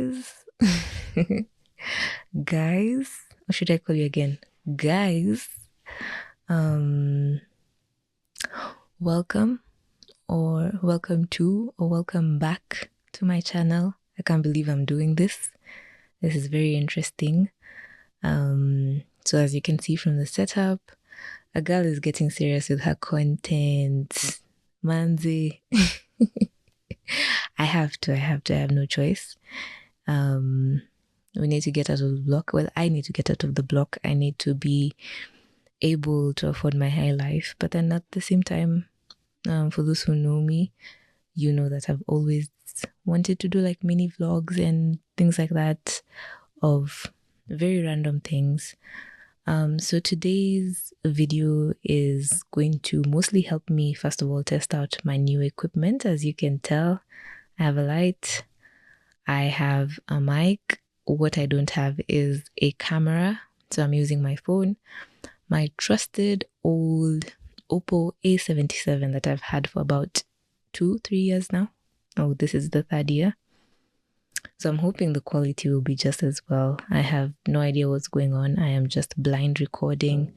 guys. Guys, or should I call you again? Guys, um, welcome or welcome to or welcome back to my channel. I can't believe I'm doing this. This is very interesting. So as you can see from the setup, a girl is getting serious with her content. Manzi. I have no choice. We need to get out of the block. Well, I need to get out of the block. I need to be able to afford my high life. But then at the same time, for those who know me, you know that I've always wanted to do like mini vlogs and things like that of very random things. So today's video is going to mostly help me, first of all, test out my new equipment. As you can tell, I have a light, I have a mic. What I don't have is a camera, so I'm using my phone, my trusted old Oppo A77 that I've had for about 2-3 years now. Oh, this is the third year. So I'm hoping the quality will be just as well. I have no idea what's going on. I am just blind recording.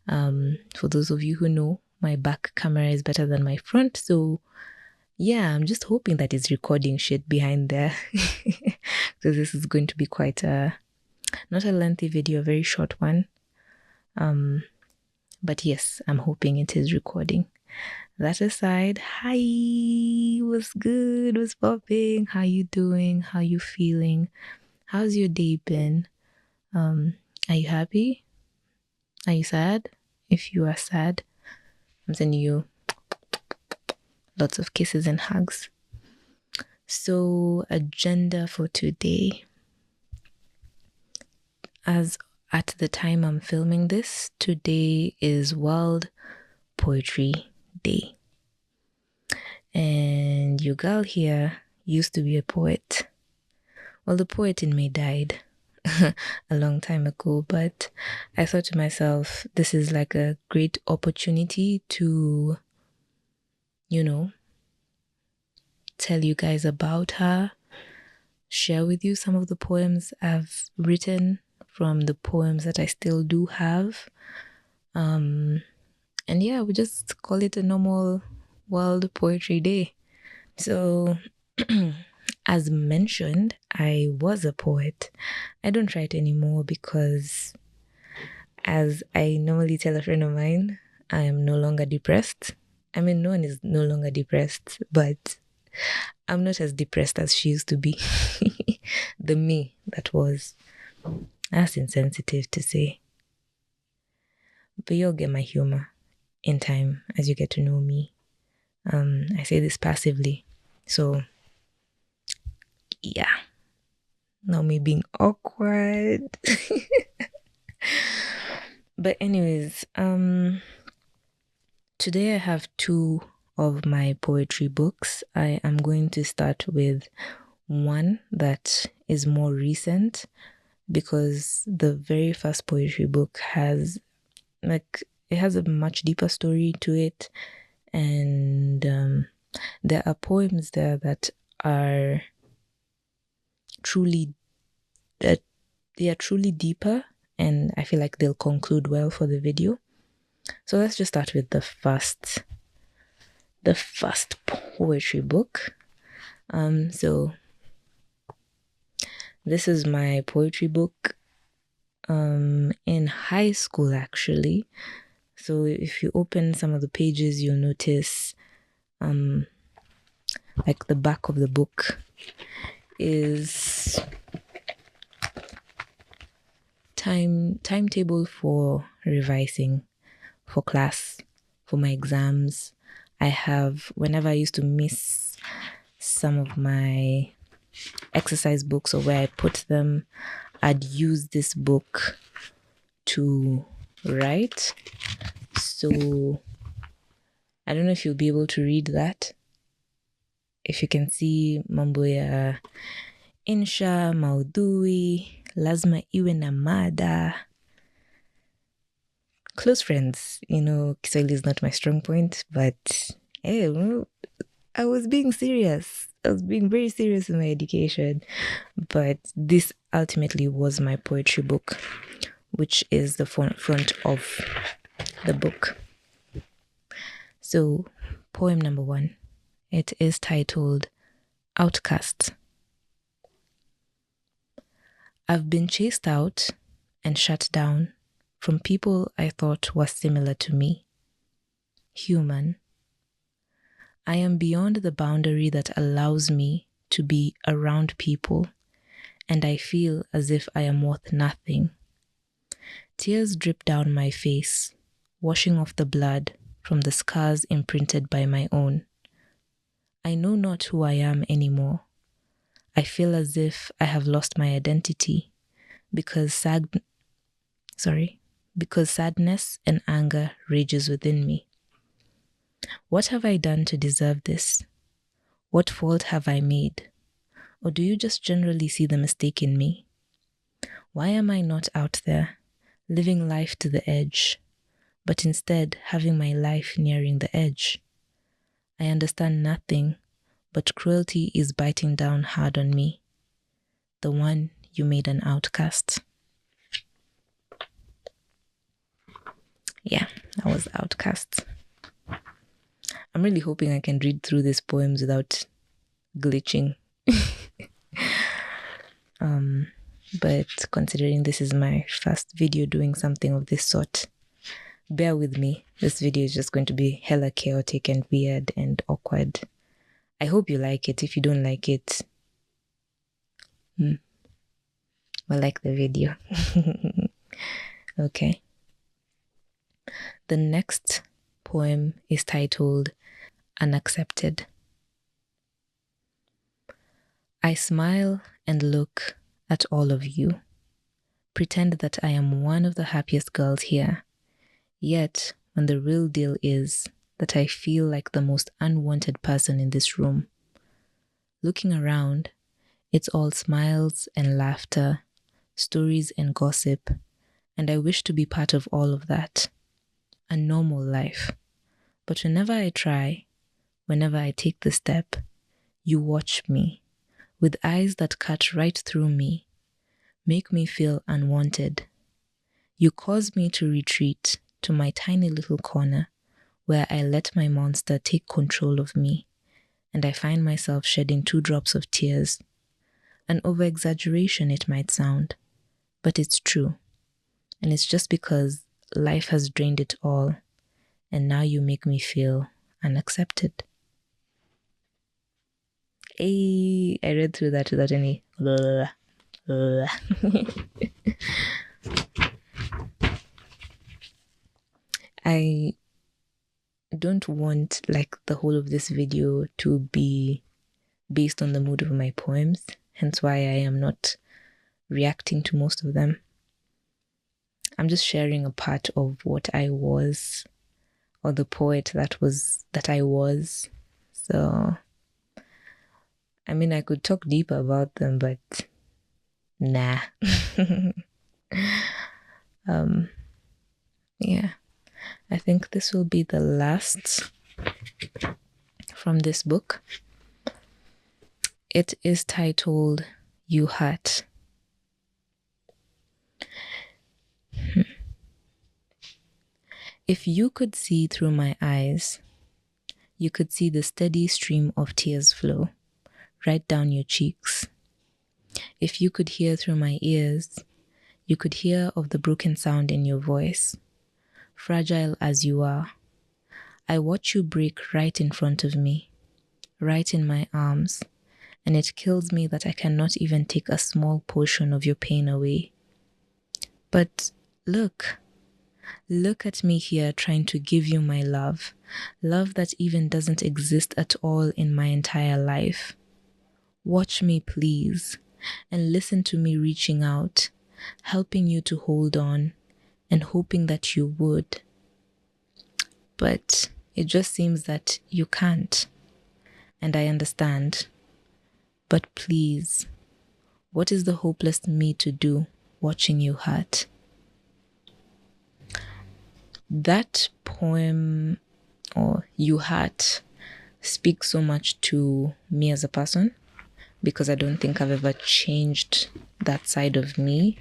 For those of you who know, my back camera is better than my front. So yeah, I'm just hoping that it's recording shit behind there. So this is going to be quite not a lengthy video, a very short one. But yes, I'm hoping it is recording. That aside, hi, what's good? What's popping? How you doing? How you feeling? How's your day been? Are you happy? Are you sad? If you are sad, I'm sending you lots of kisses and hugs. So, agenda for today. As at the time I'm filming this, today is World Poetry Day. And your girl here used to be a poet. Well, the poet in me died a long time ago, but I thought to myself, this is like a great opportunity to, tell you guys about her, share with you some of the poems I've written from the poems that I still do have. And yeah, we just call it a normal World Poetry Day. So, as mentioned, I was a poet. I don't write anymore because, as I normally tell a friend of mine, I am no longer depressed. I mean, no one is no longer depressed, but I'm not as depressed as she used to be. The me that was. That's insensitive to say. But you'll get my humor in time as you get to know me. I say this passively. So, yeah. Not me being awkward. But anyways, today I have 2 of my poetry books. I am going to start with one that is more recent because the very first poetry book has it has a much deeper story to it, and there are poems there that are truly deeper, and I feel like they'll conclude well for the video. So let's just start with the first poetry book. So this is my poetry book in high school, actually. So if you open some of the pages, you'll notice like the back of the book is timetable for revising for class, for my exams. I have, whenever I used to miss some of my exercise books or where I put them, I'd use this book to write. So I don't know if you'll be able to read that. If you can see mambo ya insha, maudhui, lazima iwe na mada. Close friends, Kiswahili is not my strong point, but hey, I was being serious. I was being very serious in my education. But this ultimately was my poetry book, which is the front of the book. So, poem number 1. It is titled Outcast. I've been chased out and shut down from people I thought were similar to me. Human. I am beyond the boundary that allows me to be around people, and I feel as if I am worth nothing. Tears drip down my face, washing off the blood from the scars imprinted by my own. I know not who I am anymore. I feel as if I have lost my identity because sadness and anger rages within me. What have I done to deserve this? What fault have I made? Or do you just generally see the mistake in me? Why am I not out there, living life to the edge, but instead having my life nearing the edge? I understand nothing, but cruelty is biting down hard on me. The one you made an outcast. Yeah, I was outcast. I'm really hoping I can read through these poems without glitching. But considering this is my first video doing something of this sort, bear with me. This video is just going to be hella chaotic and weird and awkward. I hope you like it. If you don't like it, well, like the video. Okay. The next poem is titled Unaccepted. I smile and look at all of you, pretend that I am one of the happiest girls here, yet when the real deal is that I feel like the most unwanted person in this room. Looking around, it's all smiles and laughter, stories and gossip, and I wish to be part of all of that. A normal life. But whenever I try, whenever I take the step, you watch me with eyes that cut right through me, make me feel unwanted. You cause me to retreat to my tiny little corner where I let my monster take control of me, and I find myself shedding 2 drops of tears. An over-exaggeration it might sound, but it's true. And it's just because life has drained it all, and now you make me feel unaccepted. Hey, I read through that without any I don't want like the whole of this video to be based on the mood of my poems, hence why I am not reacting to most of them. I'm just sharing a part of what I was, or the poet that I was. So I mean, I could talk deeper about them, but nah. Yeah, I think this will be the last from this book. It is titled You Hurt. If you could see through my eyes, you could see the steady stream of tears flow right down your cheeks. If you could hear through my ears, you could hear of the broken sound in your voice. Fragile as you are, I watch you break right in front of me, right in my arms, and it kills me that I cannot even take a small portion of your pain away. But look at me here trying to give you my love that even doesn't exist at all in my entire life. Watch me, please, and listen to me reaching out, helping you to hold on, and hoping that you would. But it just seems that you can't, and I understand. But please, what is the hopeless me to do watching you hurt? That poem, or You Hurt, speaks so much to me as a person, because I don't think I've ever changed that side of me.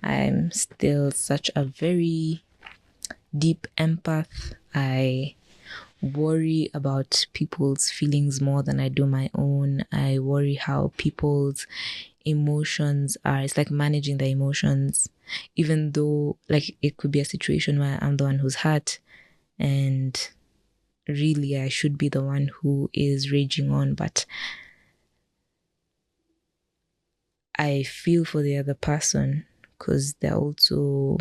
I'm still such a very deep empath. I worry about people's feelings more than I do my own. I worry how people's emotions are. It's like managing the emotions, even though like it could be a situation where I'm the one who's hurt and really I should be the one who is raging on, but I feel for the other person because they're also,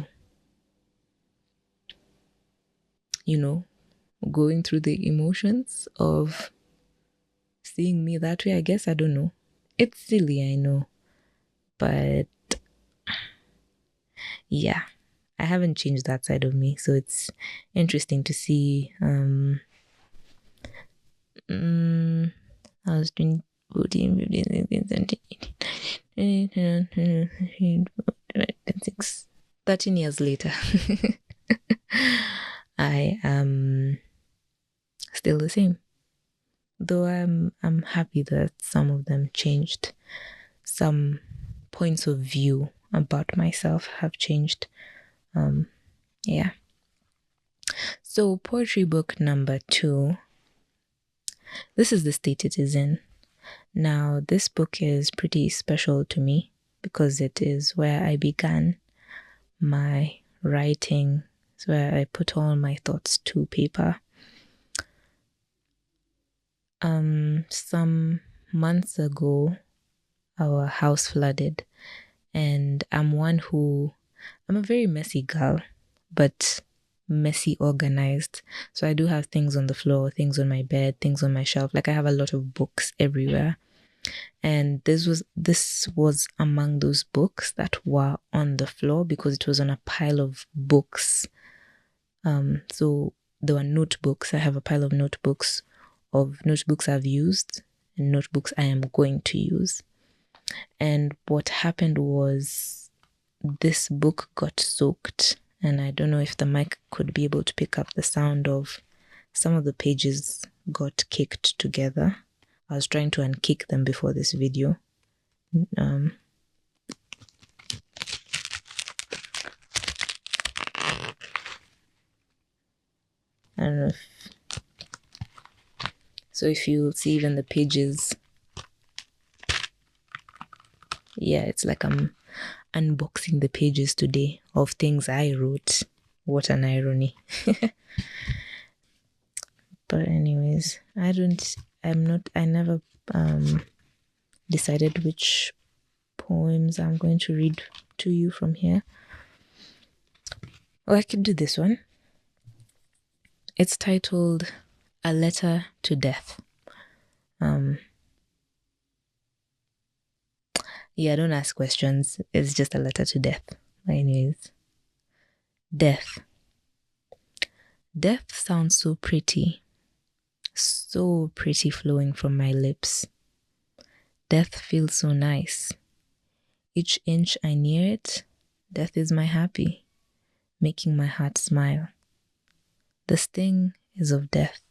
going through the emotions of seeing me that way. I guess, I don't know. It's silly, I know. But yeah, I haven't changed that side of me. So it's interesting to see. I was doing 14, 15, 16, 17, 13 years later. I am still the same. Though I'm happy that some of them changed. Some points of view about myself have changed. Yeah. So poetry book number 2. This is the state it is in. Now, this book is pretty special to me because it is where I began my writing. It's where I put all my thoughts to paper. Some months ago, our house flooded, and I'm a very messy girl, but messy organized. So I do have things on the floor, things on my bed, things on my shelf. Like I have a lot of books everywhere. And this was among those books that were on the floor because it was on a pile of books. So there were notebooks. I have a pile of notebooks I've used and notebooks I am going to use. And what happened was this book got soaked, and I don't know if the mic could be able to pick up the sound of some of the pages got kicked together. I was trying to unkick them before this video. I don't know if you see even the pages. Yeah, it's like I'm unboxing the pages today of things I wrote. What an irony. But anyways, I never decided which poems I'm going to read to you from here. I could do this one. It's titled A Letter to Death. Yeah, don't ask questions. It's just a letter to death. Anyways. Death. Death sounds so pretty flowing from my lips. Death feels so nice. Each inch I near it, death is my happy, making my heart smile. The sting is of death.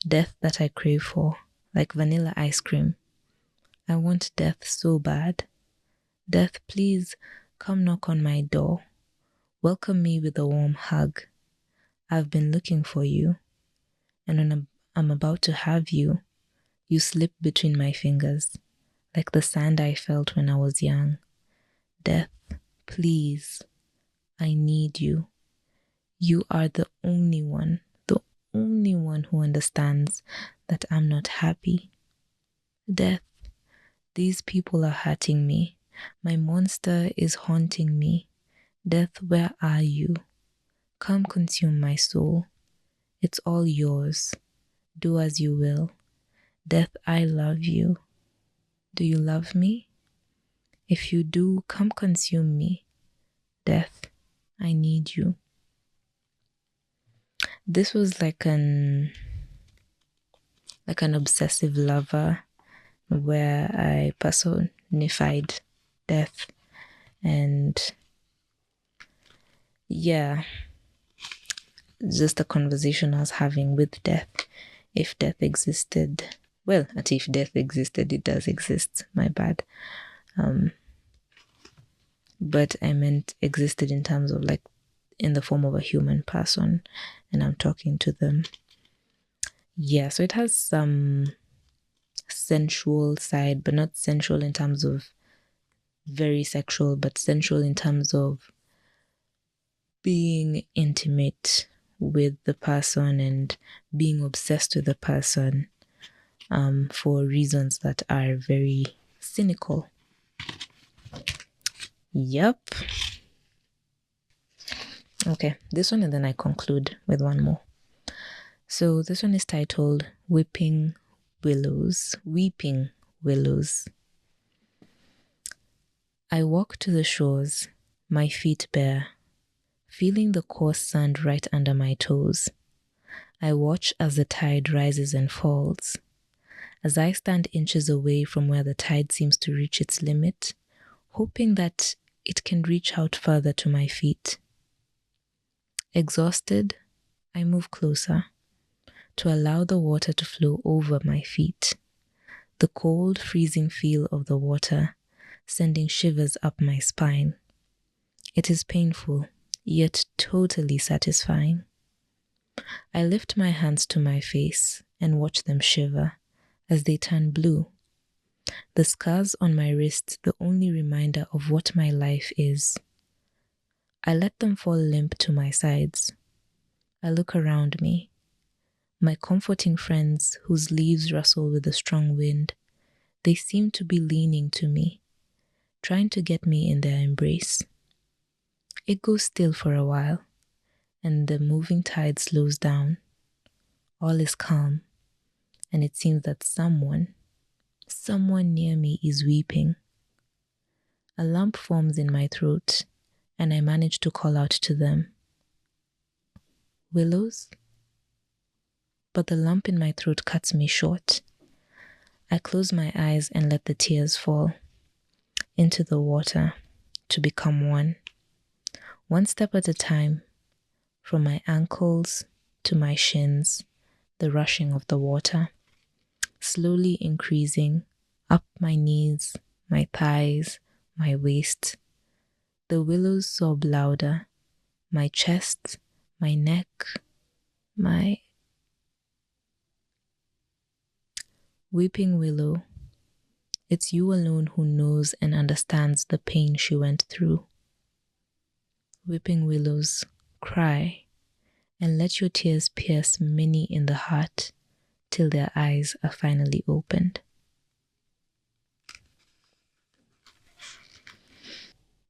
Death that I crave for, like vanilla ice cream. I want death so bad. Death, please come knock on my door. Welcome me with a warm hug. I've been looking for you, and when I'm about to have you, you slip between my fingers, like the sand I felt when I was young. Death, please, I need you. You are the only one who understands that I'm not happy. Death, these people are hurting me. My monster is haunting me. Death, where are you? Come consume my soul. It's all yours. Do as you will. Death, I love you. Do you love me? If you do, come consume me. Death, I need you. This was like an obsessive lover where I personified death, and yeah, just a conversation I was having with death if death existed. Well, not if death existed, it does exist, my bad. But I meant existed in terms of like in the form of a human person, and I'm talking to them. Yeah, so it has some sensual side, but not sensual in terms of very sexual, but sensual in terms of being intimate with the person and being obsessed with the person for reasons that are very cynical. Yep. Okay, this one, and then I conclude with one more. So this one is titled Weeping Willows. I walk to the shores, my feet bare, feeling the coarse sand right under my toes. I watch as the tide rises and falls. As I stand inches away from where the tide seems to reach its limit, hoping that it can reach out further to my feet. Exhausted, I move closer to allow the water to flow over my feet. The cold, freezing feel of the water sending shivers up my spine. It is painful, yet totally satisfying. I lift my hands to my face and watch them shiver as they turn blue. The scars on my wrist, the only reminder of what my life is. I let them fall limp to my sides. I look around me. My comforting friends whose leaves rustle with the strong wind, they seem to be leaning to me, trying to get me in their embrace. It goes still for a while, and the moving tide slows down. All is calm, and it seems that someone near me is weeping. A lump forms in my throat, and I manage to call out to them. Willows? But the lump in my throat cuts me short. I close my eyes and let the tears fall into the water to become one. One step at a time, from my ankles to my shins, the rushing of the water, slowly increasing up my knees, my thighs, my waist. The willows sob louder, my chest, my neck, my weeping willow. It's you alone who knows and understands the pain she went through. Weeping willows, cry, and let your tears pierce many in the heart till their eyes are finally opened.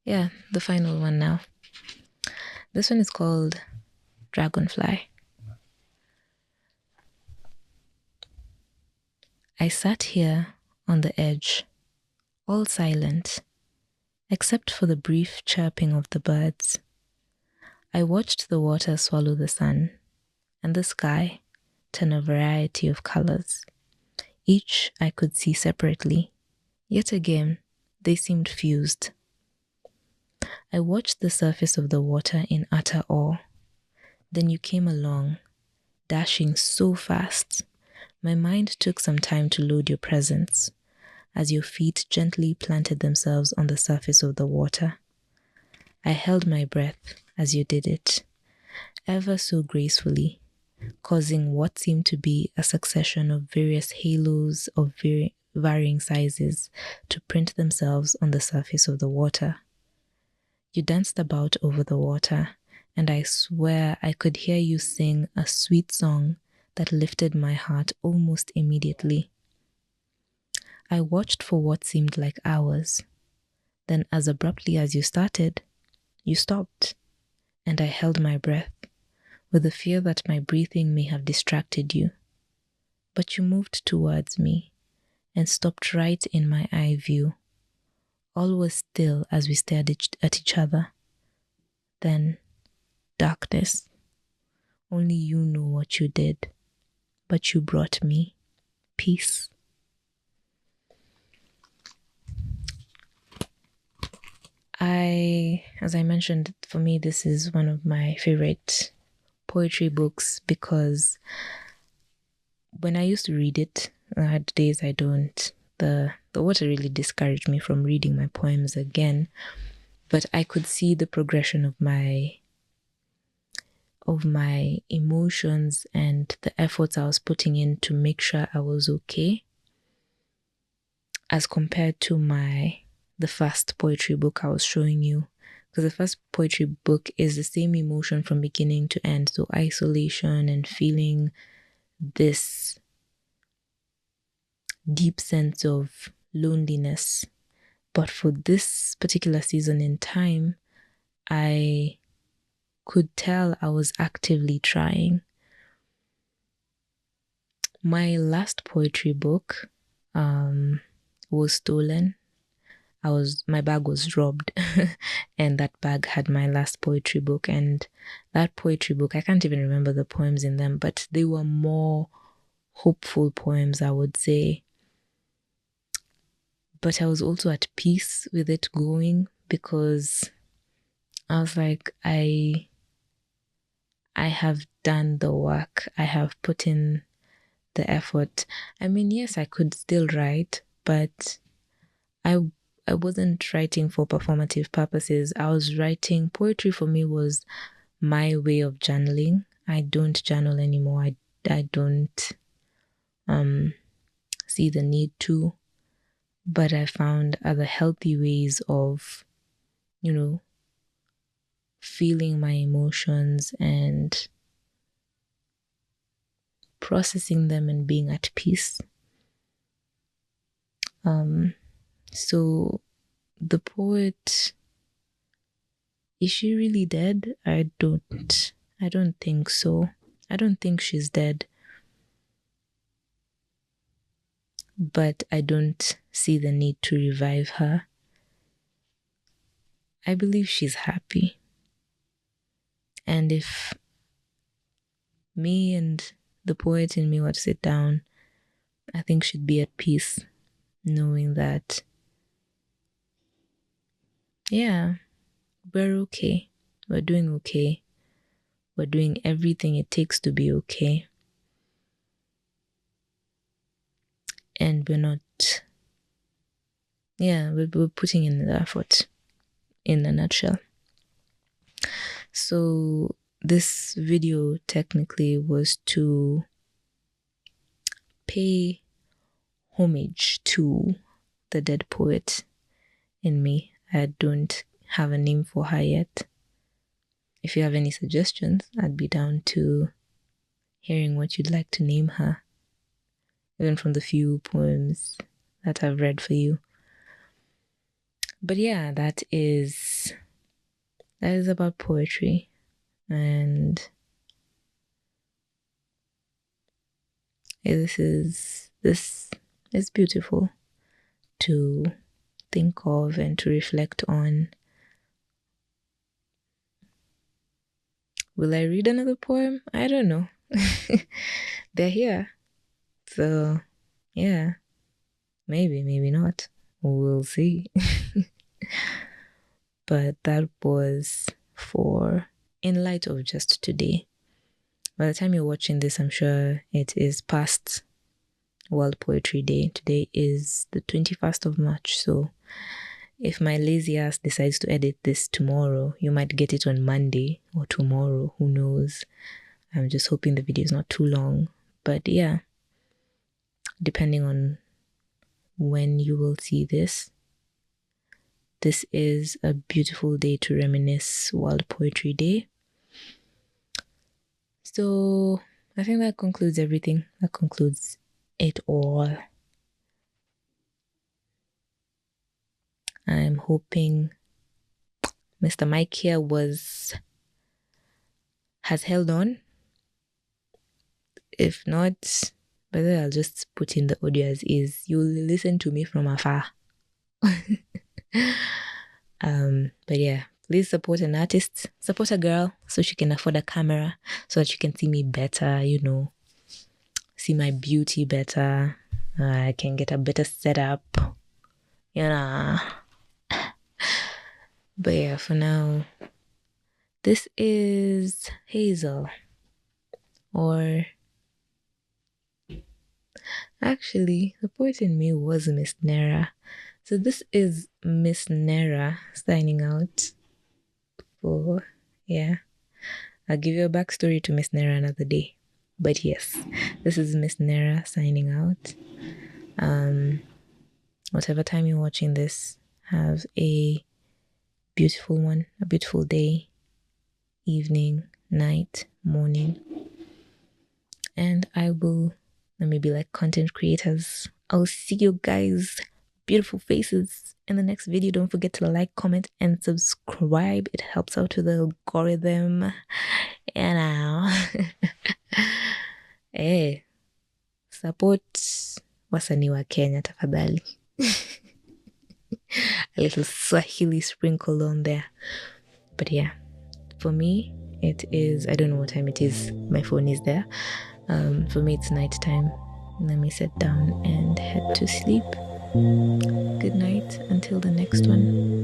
Yeah, the final one now. This one is called Dragonfly. I sat here on the edge, all silent, except for the brief chirping of the birds. I watched the water swallow the sun, and the sky turn a variety of colors. Each I could see separately, yet again they seemed fused. I watched the surface of the water in utter awe. Then you came along, dashing so fast. My mind took some time to load your presence as your feet gently planted themselves on the surface of the water. I held my breath as you did it, ever so gracefully, causing what seemed to be a succession of various halos of varying sizes to print themselves on the surface of the water. You danced about over the water, and I swear I could hear you sing a sweet song that lifted my heart almost immediately. I watched for what seemed like hours. Then, as abruptly as you started, you stopped, and I held my breath, with the fear that my breathing may have distracted you. But you moved towards me and stopped right in my eye view. All was still as we stared at each other. Then, darkness. Only you know what you did, but you brought me peace. As I mentioned, for me, this is one of my favorite poetry books because when I used to read it, I had days I don't. The water really discouraged me from reading my poems again. But I could see the progression of my emotions and the efforts I was putting in to make sure I was okay, as compared to the first poetry book I was showing you. Because the first poetry book is the same emotion from beginning to end. So isolation and feeling this deep sense of loneliness. But for this particular season in time, I could tell I was actively trying. My last poetry book was stolen. My bag was robbed and that bag had my last poetry book. And that poetry book, I can't even remember the poems in them, but they were more hopeful poems, I would say. But I was also at peace with it going, because I was like, I have done the work. I have put in the effort. I mean, yes, I could still write, but I wasn't writing for performative purposes. I was writing poetry. For me was my way of journaling. I don't journal anymore. I don't see the need to, but I found other healthy ways of, feeling my emotions and processing them and being at peace. So the poet, is she really dead? I don't think so. I don't think she's dead. But I don't see the need to revive her. I believe she's happy. And if me and the poet in me were to sit down, I think she'd be at peace, knowing that, yeah, we're okay. We're doing okay. We're doing everything it takes to be okay. And we're not, we're putting in the effort, in a nutshell. So this video technically was to pay homage to the dead poet in me. I don't have a name for her yet. If you have any suggestions, I'd be down to hearing what you'd like to name her, even from the few poems that I've read for you. But yeah, that is about poetry. And this is beautiful to think of and to reflect on. Will I read another poem? I don't know. They're here. So, yeah. Maybe not. We'll see. But that was in light of just today. By the time you're watching this, I'm sure it is past World Poetry Day. Today is the 21st of March. So if my lazy ass decides to edit this tomorrow, you might get it on Monday or tomorrow. Who knows? I'm just hoping the video is not too long. But yeah, depending on when you will see this, this is a beautiful day to reminisce World Poetry Day. So I think that concludes everything. That concludes it all. I'm hoping Mr. Mike here has held on. If not, but then I'll just put in the audio as is. You'll listen to me from afar. But yeah, please support an artist, support a girl so she can afford a camera, so that you can see me better, see my beauty better. I can get a better setup, But yeah, for now, this is Hazel, or Actually, the poet in me was Miss Nera. So this is Miss Nera signing out for, yeah. I'll give you a backstory to Miss Nera another day. But yes, this is Miss Nera signing out. Whatever time you're watching this, have a beautiful one, a beautiful day, evening, night, morning. And I will, let me be like content creators. I'll see you guys, beautiful faces, in the next video. Don't forget to like, comment, and subscribe. It helps out with the algorithm. You know. Hey, support wasanii wa Kenya tafadhali. A little Swahili sprinkle on there. But yeah, for me, it is, I don't know what time it is. My phone is there. For me, it's nighttime. Let me sit down and head to sleep. Good night until the next one.